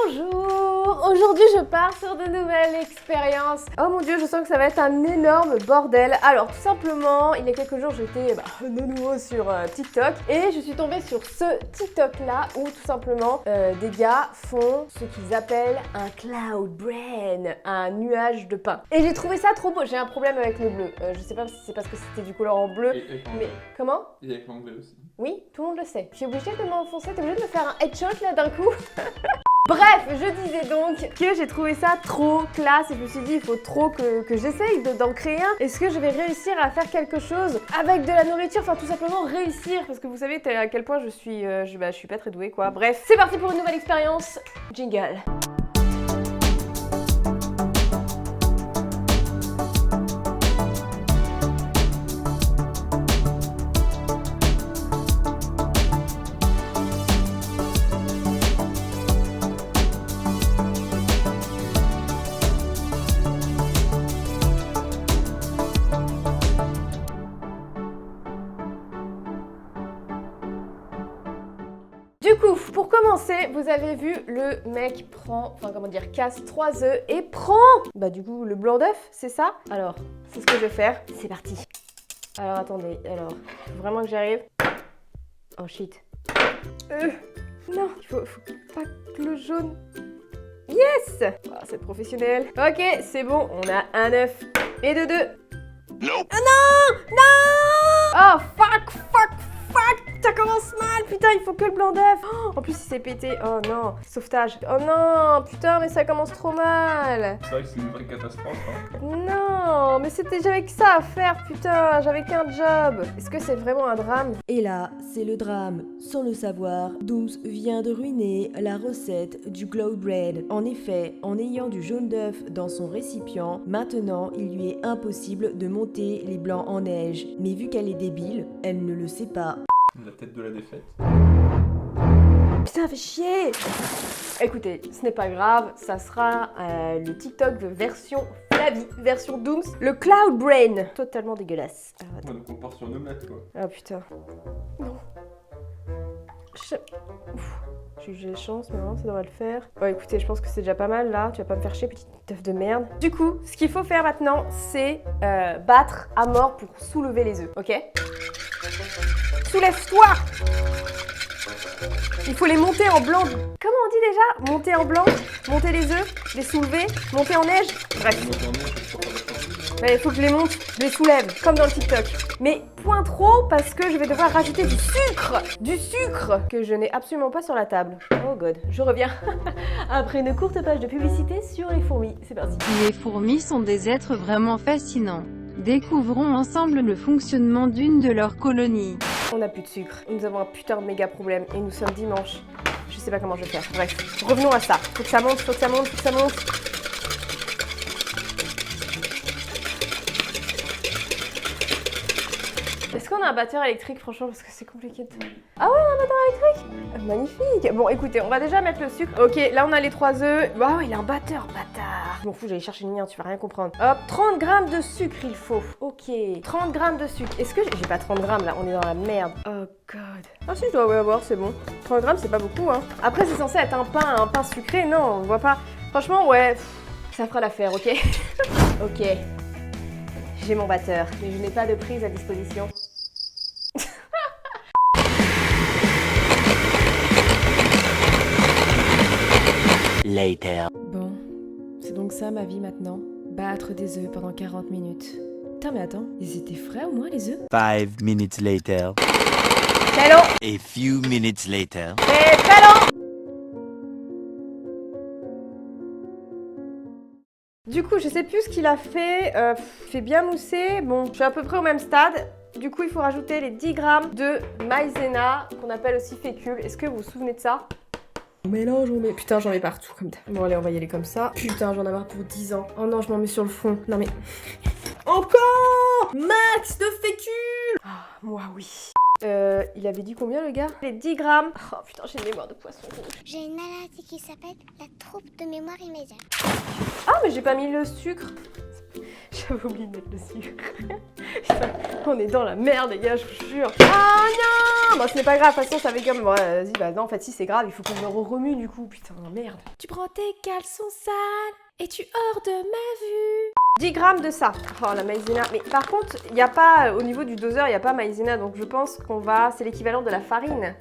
Bonjour! Aujourd'hui je pars sur de nouvelles expériences. Oh mon dieu, je sens que ça va être un énorme bordel. Alors tout simplement, il y a quelques jours j'étais de nouveau sur TikTok et je suis tombée sur ce TikTok là où tout simplement des gars font ce qu'ils appellent un cloud brain, un nuage de pain. Et j'ai trouvé ça trop beau. J'ai un problème avec le bleu. Je sais pas si c'est parce que c'était du couleur en bleu. Mais comment? Et avec l'anglais aussi. Oui, tout le monde le sait. Je suis obligée de m'enfoncer, t'es obligée de me faire un headshot là d'un coup. Bref, je disais donc que j'ai trouvé ça trop classe et je me suis dit il faut trop que j'essaye d'en créer un. Est-ce que je vais réussir à faire quelque chose avec de la nourriture? Enfin tout simplement réussir parce que vous savez à quel point je suis pas très douée quoi. Bref, c'est parti pour une nouvelle expérience. Jingle. Du coup, pour commencer, vous avez vu, le mec casse 3 œufs et prend, du coup, le blanc d'œuf, c'est ça? Alors, c'est ce que je vais faire. C'est parti. Alors, attendez, faut vraiment que j'y arrive. Oh shit. Non, il faut pas que le jaune... Yes! Oh, c'est professionnel. Ok, c'est bon, on a un œuf et deux. Nope. Ah non! Non! Oh, fuck! Ça commence mal, putain, il faut que le blanc d'œuf. Oh, en plus, il s'est pété. Oh non, sauvetage. Oh non, putain, mais ça commence trop mal. C'est vrai que c'est une vraie catastrophe. Hein. Non, mais j'avais que ça à faire, putain, j'avais qu'un job. Est-ce que c'est vraiment un drame? Et là, c'est le drame. Sans le savoir, Dooms vient de ruiner la recette du cloud bread. En effet, en ayant du jaune d'œuf dans son récipient, maintenant, il lui est impossible de monter les blancs en neige. Mais vu qu'elle est débile, elle ne le sait pas. La tête de la défaite. Putain, fait chier. Écoutez, ce n'est pas grave, ça sera le TikTok version Flavie, version Dooms, le Cloud Brain. Totalement dégueulasse. Ouais, donc on part sur une omelette quoi. Oh putain. Non. J'ai chance, mais non, ça devrait le faire. Bon, écoutez, je pense que c'est déjà pas mal là. Tu vas pas me faire chier, petite teuf de merde. Du coup, ce qu'il faut faire maintenant, c'est battre à mort pour soulever les œufs, ok? Soulève-toi! Il faut les monter en blanc. Comment on dit déjà? Monter en blanc, monter les œufs, les soulever, monter en neige. Bref. Il faut que je les monte, je les soulève, comme dans le TikTok. Mais point trop parce que je vais devoir rajouter du sucre! Du sucre que je n'ai absolument pas sur la table. Oh god, je reviens. Après une courte page de publicité sur les fourmis. C'est parti. Les fourmis sont des êtres vraiment fascinants. Découvrons ensemble le fonctionnement d'une de leurs colonies. On n'a plus de sucre. Nous avons un putain de méga problème et nous sommes dimanche. Je sais pas comment je vais faire. Bref, revenons à ça. Faut que ça monte, faut que ça monte, faut que ça monte. Est-ce qu'on a un batteur électrique, franchement, parce que c'est compliqué de... Ah ouais, on a un batteur électrique? Magnifique. Bon, écoutez, on va déjà mettre le sucre. Ok, là, on a les 3 œufs. Ah ouais, il a un batteur, bâtard. Je m'en fous, j'allais chercher le mien, tu vas rien comprendre. Hop, 30 grammes de sucre, il faut. Ok, 30 grammes de sucre. Est-ce que... J'ai pas 30 grammes, là, on est dans la merde. Oh, God. Ah si, je dois avoir, c'est bon. 30 grammes, c'est pas beaucoup, hein. Après, c'est censé être un pain sucré. Non, on voit pas. Franchement, ouais, ça fera l'affaire, ok? Ok. J'ai mon batteur, mais je n'ai pas de prise à disposition. Later. Bon, c'est donc ça ma vie maintenant. Battre des œufs pendant 40 minutes. Putain mais attends, ils étaient frais au moins les œufs? 5 minutes later. C'est long. A few minutes later. C'est très long. Du coup, je sais plus ce qu'il a fait. Il fait bien mousser. Bon, je suis à peu près au même stade. Du coup, il faut rajouter les 10 grammes de maïzena, qu'on appelle aussi fécule. Est-ce que vous vous souvenez de ça? On mélange, on met... Putain, j'en mets partout comme ça. Bon, allez, on va y aller comme ça. Putain, j'en ai marre pour 10 ans. Oh non, je m'en mets sur le fond. Non mais... Encore max de fécule. Ah, moi oui. Il avait dit combien le gars? Les 10 grammes. Oh putain, j'ai une mémoire de poisson rouge. J'ai une maladie qui s'appelle la trouble de mémoire immédiate. Ah, mais j'ai pas mis le sucre. J'avais oublié de mettre le sucre. Putain, on est dans la merde, les gars, je vous jure. Ah non! Bon, ce n'est pas grave, de toute façon, ça fait comme. Bon, vas-y, bah non, en fait, si, c'est grave, il faut que je le remue du coup. Putain, merde. Tu prends tes caleçons sales et tu hors de ma vue. 10 grammes de ça. Oh, la maïzena. Mais par contre, il n'y a pas, au niveau du doseur, il n'y a pas maïzena, donc je pense qu'on va. C'est l'équivalent de la farine.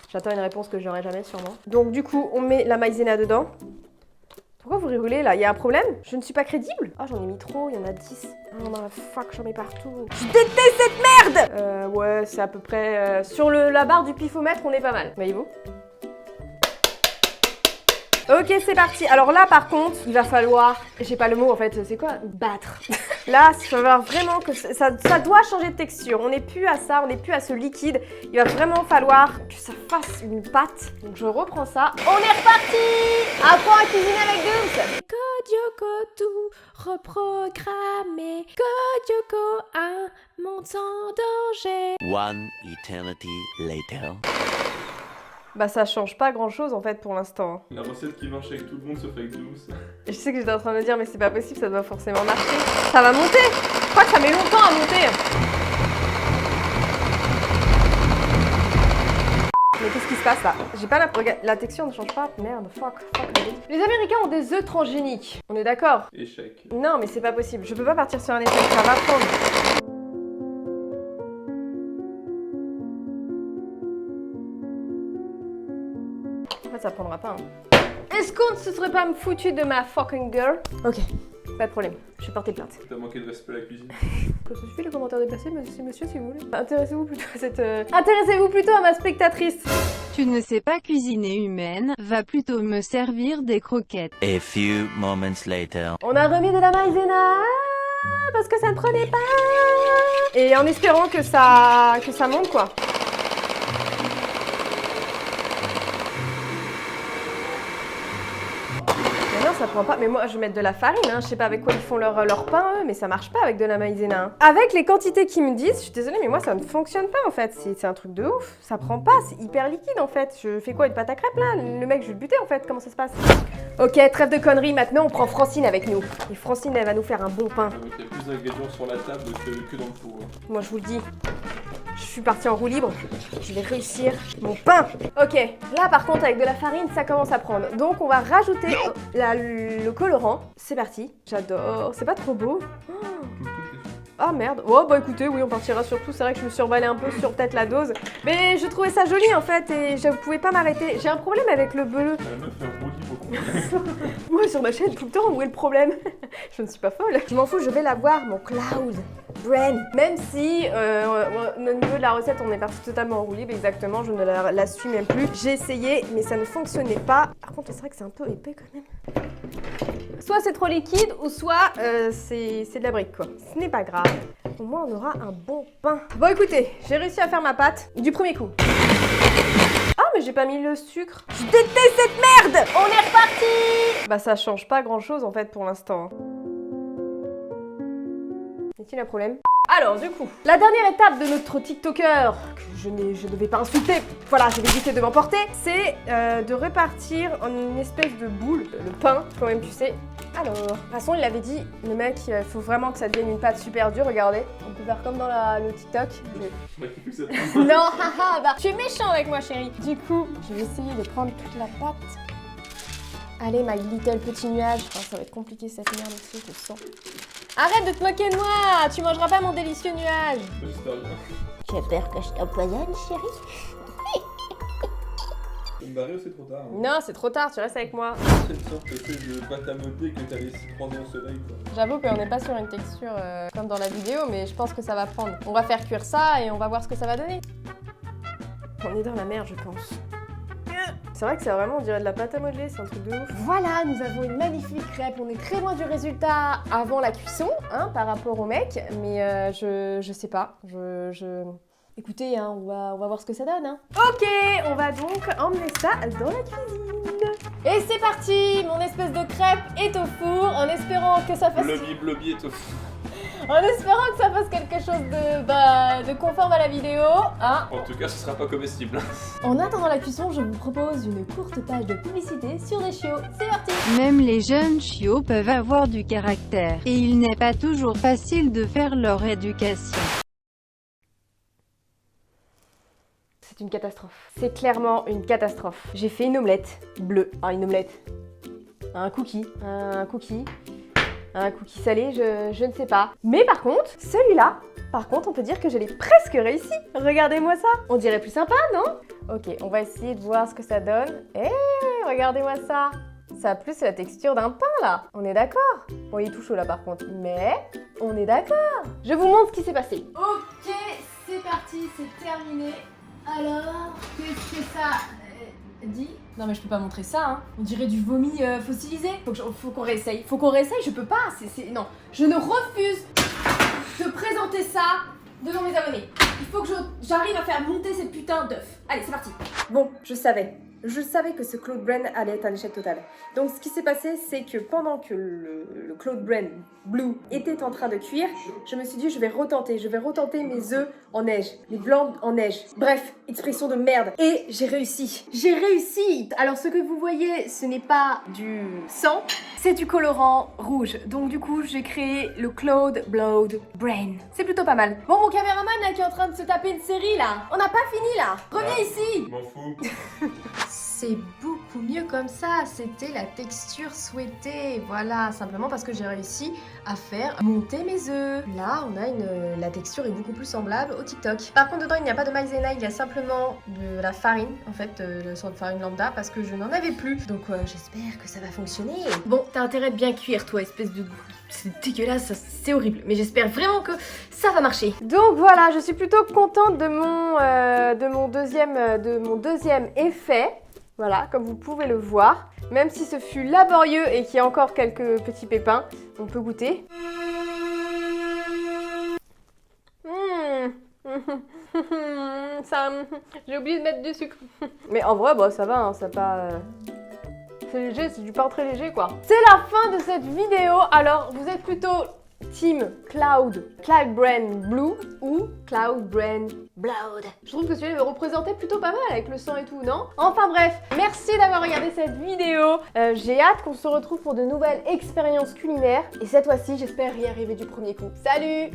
J'attends une réponse que j'aurai jamais sûrement. Donc du coup, on met la maïzena dedans. Pourquoi vous rigolez là? Il y a un problème? Je ne suis pas crédible? Ah, j'en ai mis trop, il y en a 10. Oh non, fuck, j'en mets partout. Je déteste cette merde! Ouais, c'est à peu près... sur la barre du pifomètre, on est pas mal. Voyez-vous? Ok, c'est parti. Alors là, par contre, il va falloir... J'ai pas le mot en fait, c'est quoi? Battre. Là, il va falloir vraiment que ça doit changer de texture. On n'est plus à ça, on n'est plus à ce liquide. Il va vraiment falloir que ça fasse une pâte. Donc je reprends ça. On est reparti! Apprends à cuisiner avec Dooms. Kodioko tout reprogrammé. Kodioko un monde sans danger. One eternity later. Bah ça change pas grand chose en fait pour l'instant. La recette qui marche avec tout le monde sauf avec Dooms. Je sais que j'étais en train de me dire mais c'est pas possible, ça doit forcément marcher. Ça va monter. Je crois que ça met longtemps à monter. Mais qu'est-ce qui se passe là? J'ai pas la texture ne change pas. Merde, fuck. Les Américains ont des œufs transgéniques. On est d'accord? Échec. Non mais c'est pas possible. Je peux pas partir sur un échec, ça va prendre. En fait, ça prendra pas. Hein. Est-ce qu'on ne se serait pas foutu de ma fucking girl? Ok, pas de problème. Je vais porter plainte. T'as manqué de respect à la cuisine. Que ça suffit les commentaires déplacés, monsieur, si vous voulez. Intéressez-vous plutôt à cette... Intéressez-vous plutôt à ma spectatrice. Tu ne sais pas cuisiner humaine, va plutôt me servir des croquettes. A few moments later. On a remis de la maïzena parce que ça ne prenait pas. Et en espérant que ça monte quoi. Ça prend pas, mais moi je vais mettre de la farine, hein. Je sais pas avec quoi ils font leur pain eux, mais ça marche pas avec de la maïzena. Hein. Avec les quantités qu'ils me disent, je suis désolée mais moi ça ne fonctionne pas en fait, c'est un truc de ouf, ça prend pas, c'est hyper liquide en fait. Je fais quoi, une pâte à crêpes là? Le mec je vais le buter en fait, comment ça se passe? Ok, trêve de conneries, maintenant on prend Francine avec nous. Et Francine elle va nous faire un bon pain. Donc il y a plus d'ingrédients sur la table que dans le four. Moi je vous le dis. Je suis partie en roue libre, je vais réussir mon pain. Ok, là par contre avec de la farine ça commence à prendre. Donc on va rajouter le colorant. C'est parti, j'adore, c'est pas trop beau. Ah merde, oh bah écoutez, oui on partira sur tout, c'est vrai que je me suis emballée un peu sur peut-être la dose. Mais je trouvais ça joli en fait et je pouvais pas m'arrêter. J'ai un problème avec le bleu. La meuf fait un roue libre. Moi sur ma chaîne tout le temps, où est le problème? Je ne suis pas folle. Je m'en fous, je vais l'avoir, mon cloud brain. Même si au niveau de la recette on est parti totalement en roue libre, exactement, je ne la suis même plus. J'ai essayé mais ça ne fonctionnait pas. Par contre c'est vrai que c'est un peu épais quand même. Soit c'est trop liquide ou soit c'est de la brique quoi. Ce n'est pas grave. Au moins on aura un bon pain. Bon écoutez, j'ai réussi à faire ma pâte du premier coup. Ah mais j'ai pas mis le sucre. Je déteste cette merde. On est reparti. Bah ça change pas grand chose en fait pour l'instant. Est-il un problème? Alors du coup, la dernière étape de notre TikToker, que je ne vais pas insulter, voilà, je vais éviter de m'emporter, c'est de repartir en une espèce de boule, le pain, quand même tu sais. Alors, de toute façon il avait dit, le mec, il faut vraiment que ça devienne une pâte super dure, regardez. On peut faire comme dans le TikTok. Non, haha, bah tu es méchant avec moi chérie. Du coup, je vais essayer de prendre toute la pâte. Allez, my little petit nuage. Oh, ça va être compliqué cette merde aussi, je le sens. Arrête de te moquer de moi. Tu mangeras pas mon délicieux nuage. J'ai peur que je t'empoisonne, chérie. Tu me barrer ou c'est trop tard? Hein. Non, c'est trop tard, tu restes avec moi. C'est une sorte de pâte à modeler que t'as laissé prendre au soleil quoi. J'avoue qu'on n'est pas sur une texture comme dans la vidéo, mais je pense que ça va prendre. On va faire cuire ça et on va voir ce que ça va donner. On est dans la merde, je pense. C'est vrai que c'est vraiment, on dirait de la pâte à modeler, c'est un truc de ouf. Voilà, nous avons une magnifique crêpe. On est très loin du résultat avant la cuisson, hein, par rapport au mec. Mais je sais pas, Écoutez, hein, on va voir ce que ça donne. Hein. Ok, on va donc emmener ça dans la cuisine. Et c'est parti, mon espèce de crêpe est au four, en espérant que ça fasse... Blobby est au four. En espérant que ça fasse quelque chose de conforme à la vidéo, hein. En tout cas, ce sera pas comestible. En attendant la cuisson, je vous propose une courte page de publicité sur les chiots. C'est parti. Même les jeunes chiots peuvent avoir du caractère, et il n'est pas toujours facile de faire leur éducation. C'est une catastrophe. C'est clairement une catastrophe. J'ai fait une omelette bleue. Ah, une omelette. Un cookie salé, je ne sais pas. Mais par contre, celui-là, on peut dire que je l'ai presque réussi. Regardez-moi ça. On dirait plus sympa, non? Ok, on va essayer de voir ce que ça donne. Regardez-moi ça. Ça a plus la texture d'un pain, là. On est d'accord? Bon, il est tout chaud, là, par contre. Mais on est d'accord. Je vous montre ce qui s'est passé. Ok, c'est parti, c'est terminé. Alors, qu'est-ce que ça dit? Non mais je peux pas montrer ça, hein. On dirait du vomi fossilisé. Faut qu'on réessaye. Je peux pas. Non, je ne refuse de présenter ça devant mes abonnés. Il faut que j'arrive à faire monter ces putains d'œufs. Allez, c'est parti. Bon, je savais que ce Cloud Brain allait être un échec total. Donc ce qui s'est passé, c'est que pendant que le Cloud Brain Blue était en train de cuire, je me suis dit je vais retenter mes œufs en neige, les blancs en neige. Bref, expression de merde. Et j'ai réussi. Alors ce que vous voyez, ce n'est pas du sang, c'est du colorant rouge. Donc du coup, j'ai créé le Cloud Blood Brain. C'est plutôt pas mal. Bon, mon caméraman là qui est en train de se taper une série là, on n'a pas fini là. Reviens ici. Je m'en fous. C'est beaucoup mieux comme ça, c'était la texture souhaitée, voilà, simplement parce que j'ai réussi à faire monter mes œufs. Là, on a la texture est beaucoup plus semblable au TikTok. Par contre, dedans, il n'y a pas de maïzena, il y a simplement de la farine, en fait, le sort de farine lambda, parce que je n'en avais plus. Donc, j'espère que ça va fonctionner. Bon, t'as intérêt de bien cuire, toi, espèce de... C'est dégueulasse, c'est horrible, mais j'espère vraiment que ça va marcher. Donc voilà, je suis plutôt contente de mon deuxième effet. Voilà, comme vous pouvez le voir, même si ce fut laborieux et qu'il y a encore quelques petits pépins, on peut goûter. J'ai oublié de mettre du sucre. Mais en vrai, bah, ça va, hein, c'est pas... C'est léger, c'est du pain très léger, quoi. C'est la fin de cette vidéo. Alors, vous êtes plutôt team Cloud Brain Blue ou Cloud Brain Blood? Je trouve que celui-là me représentait plutôt pas mal avec le sang et tout, non? Enfin bref, merci d'avoir regardé cette vidéo. J'ai hâte qu'on se retrouve pour de nouvelles expériences culinaires. Et cette fois-ci, j'espère y arriver du premier coup. Salut!